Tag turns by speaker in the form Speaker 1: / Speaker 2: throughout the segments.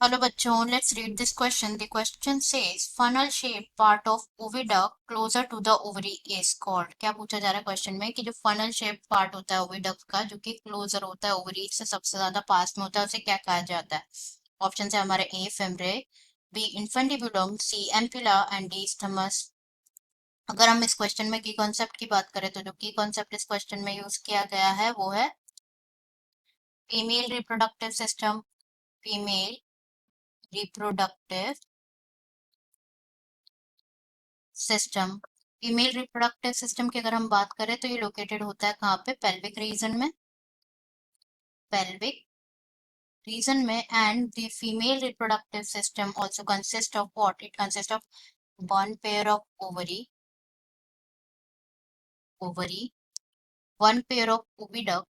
Speaker 1: Hello बच्चों, let's read this question. The question says funnel-shaped part of oviduct closer to the ovary is called. क्या पूछा जा रहा है क्वेश्चन में कि जो funnel shaped part होता है oviduct का जो कि क्लोजर होता है ओवरी से सबसे ज्यादा पास में होता है उसे क्या कहा जाता है? ऑप्शन है हमारे A fimbriae, B infundibulum, C ampulla and D isthmus. अगर हम इस क्वेश्चन में की कॉन्सेप्ट की बात करें तो जो की कॉन्सेप्ट इस क्वेश्चन में यूज किया गया है वो है female reproductive system. Female reproductive system. Female reproductive system की अगर हम बात करें तो ये लोकेटेड होता है कहाँ पे? पेल्विक रीजन में. पेल्विक रीजन में. And the female reproductive system also consist of what? It consist of one pair of ovary, one pair of oviduct,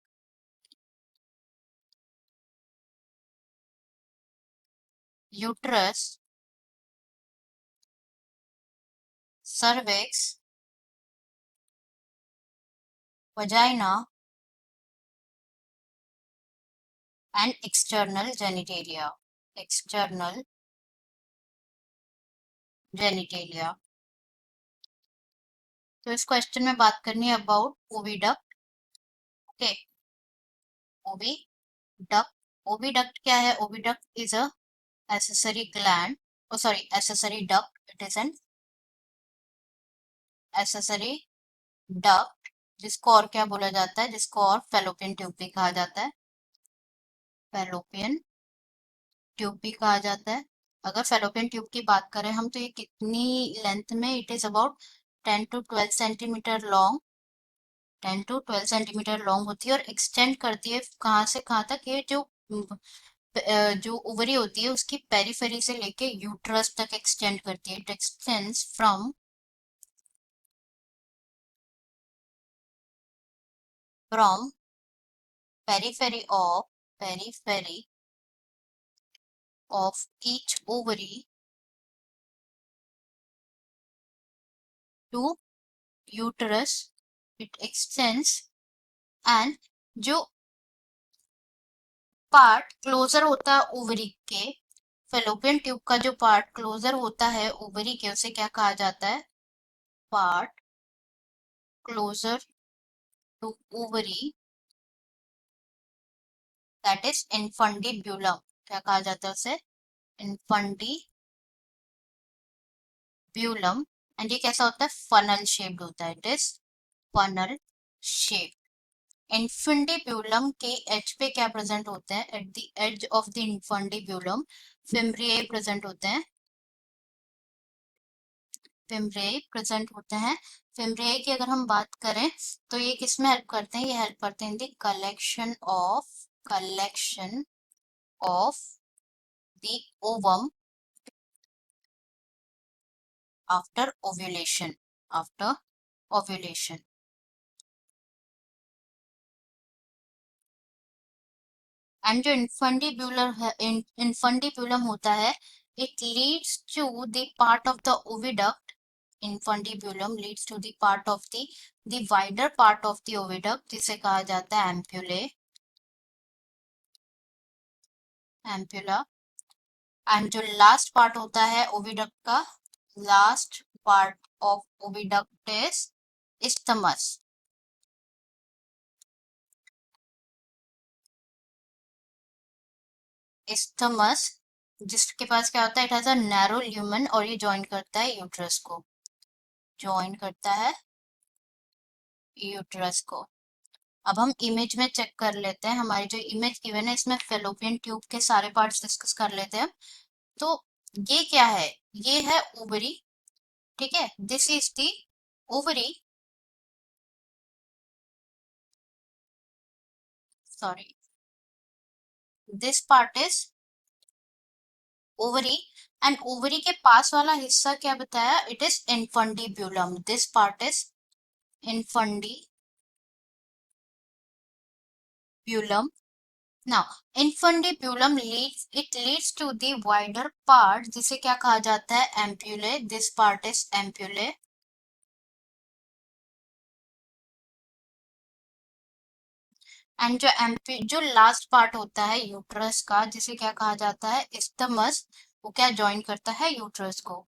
Speaker 1: uterus, cervix, vagina and external genitalia. External genitalia. तो इस question में बात करनी है about oviduct. Okay, oviduct. Oviduct क्या है? Oviduct is a accessory gland, oh sorry, accessory duct. It is an accessory duct जिसको और क्या बोला जाता है? जिसको और फेलोपियन ट्यूब भी कहा जाता है. फेलोपियन ट्यूब भी कहा जाता है. अगर फेलोपियन ट्यूब की बात करें हम तो ये कितनी लेंथ में? It is about 10 to 12 centimetre long. 10 to 12 centimetre long होती है और एक्सटेंड करती है कहाँ से कहाँ तक? ये जो ओवरी होती है उसकी पेरिफेरी से लेके यूट्रस तक एक्सटेंड करती है. It extends from periphery of periphery of each ovary to uterus. It extends. and जो पार्ट क्लोजर होता है ओवरी के, फेलोपियन ट्यूब का जो पार्ट क्लोजर होता है ओवरी के उसे क्या कहा जाता है? Part closer to ovary, that is infundibulum. क्या कहा जाता है उसे? इन्फंडिब्यूलम. एंड ये कैसा होता है? फनल शेप्ड होता है. It is funnel shape. Infundibulum के एज पे क्या प्रेजेंट होते हैं? At the edge of the infundibulum fimbriae present होते हैं. फिम्ब्रियाe प्रेजेंट होते हैं. फिम्ब्रियाe की अगर हम बात करें तो ये किस में हेल्प करते हैं? ये हेल्प करते हैं in the collection of the ovum after ovulation. After ovulation. And जो इन्फंडिब्यूलम होता है, it leads to the part of the oviduct. Infundibulum leads to the part of the wider part of the oviduct जिसे कहा जाता है ampulla. And जो last part होता है ओविडक्ट का, last part of oviduct is isthmus. isthmus जिसके पास क्या होता है? It has a narrow lumen और ये ज्वाइन करता है यूट्रस को. ज्वाइन करता है यूट्रस को. अब हम इमेज में चेक कर लेते हैं. हमारी जो इमेज गिवन है इसमें फेलोपियन ट्यूब के सारे पार्ट्स डिस्कस कर लेते हैं. तो ये क्या है? ये है ओवरी. ठीक है, this is the ovary. Sorry, this part is ovary. And ovary के पास वाला हिस्सा क्या बताया? It is infundibulum. This part is infundibulum. Now, infundibulum leads to the wider part जिसे क्या कहा जाता है? ampullae. This part is ampullae. And जो जो लास्ट पार्ट होता है यूट्रस का, जिसे क्या कहा जाता है, इस्टमस, वो क्या ज्वाइन करता है यूट्रस को,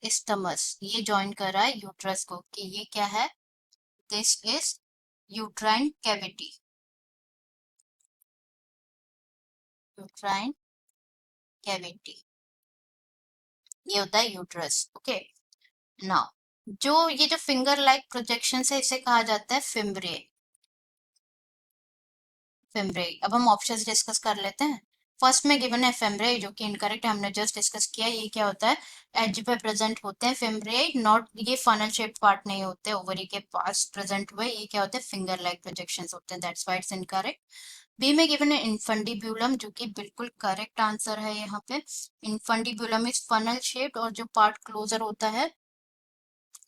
Speaker 1: इस्टमस ये ज्वाइन कर रहा है यूट्रस को, कि ये क्या है, this is uterine cavity, uterine cavity, ये होता है यूट्रस। ओके, नाउ जो ये जो फिंगर लाइक प्रोजेक्शन है इसे कहा जाता है फिम्ब्रे, फिम्ब्रे। अब हम ऑप्शंस डिस्कस कर लेते हैं। फर्स्ट में गिवन है फिम्ब्रे, जो कि इनकरेक्ट है, हमने जस्ट डिस्कस किया। ये क्या होता है, एज पे प्रेजेंट होते हैं फिम्ब्रे, नॉट ये फनल शेप पार्ट नहीं होते ओवरी के पास प्रेजेंट हुए, ये क्या होते हैं, फिंगर लाइक प्रोजेक्शंस होते हैं, that's why it's incorrect. B में गिवन है इनफंडिब्यूलम, जो कि बिल्कुल करेक्ट आंसर है यहाँ पे। इनफंडिब्यूलम इज फनल शेप्ड, और जो पार्ट क्लोजर होता है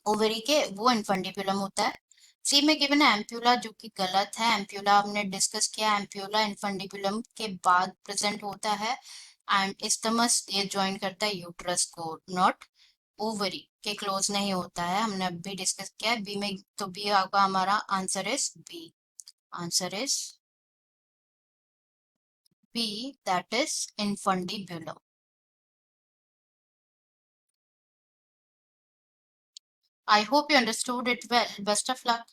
Speaker 1: ओवरी के वो इनफंडिब्यूलम होता है। सी में गिवन है एम्प्यूला, जो कि गलत है। एम्प्यूला हमने डिस्कस किया, एम्प्यूला इनफंडिब्यूलम के बाद प्रेजेंट होता है, एंड इस्टमस ये ज्वाइन करता है यूट्रस को, नॉट ओवरी के क्लोज नहीं होता है, हमने अभी डिस्कस किया है। बी में, तो बी आपका हमारा answer is B, answer is B, that is infundibulum. I hope you understood it well. Best of luck.